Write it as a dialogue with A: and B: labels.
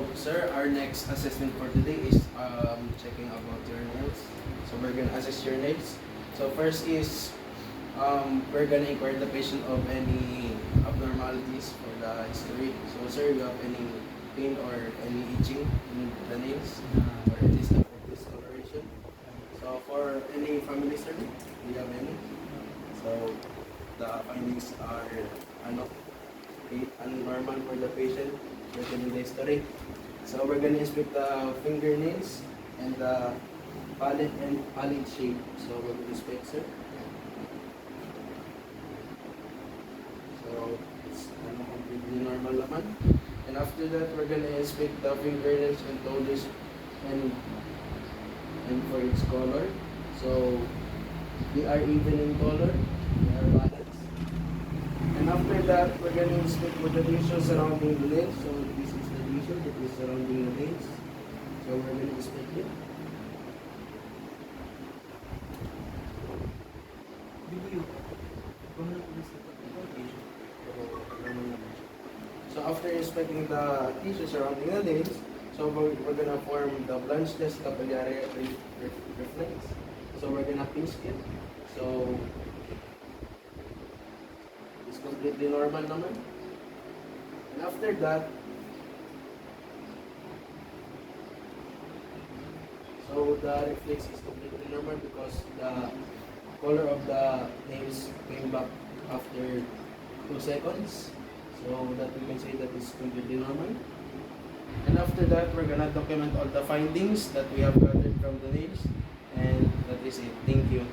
A: So, sir, our next assessment for today is checking about your nails. So, we're gonna assess your nails. So, first is we're gonna inquire the patient of any abnormalities for the history. So, sir, you have any pain or any itching in the nails or any type of discoloration? So, for any family history, do you have any? So, the findings are ano, normal for the patient within the history. So we're gonna inspect the fingernails and the palette shape. So we're gonna inspect, sir. So it's completely normal naman. And after that, we're gonna inspect the fingernails and toes and for its color. So they are even in color. They are balanced. And after that, we're going to inspect with the tissue surrounding the nails. So this is the tissue that is surrounding the nails. So we're going to inspect it. So after inspecting the tissue surrounding the nails, so we're going to form the branchless capillary reflex. So we're going to pinch it. So it's completely normal naman. And after that, so the reflex is completely normal because the color of the nails came back after 2 seconds. So that we can say that is completely normal. And after that, we're gonna document all the findings that we have gathered from the nails. And that is it. Thank you.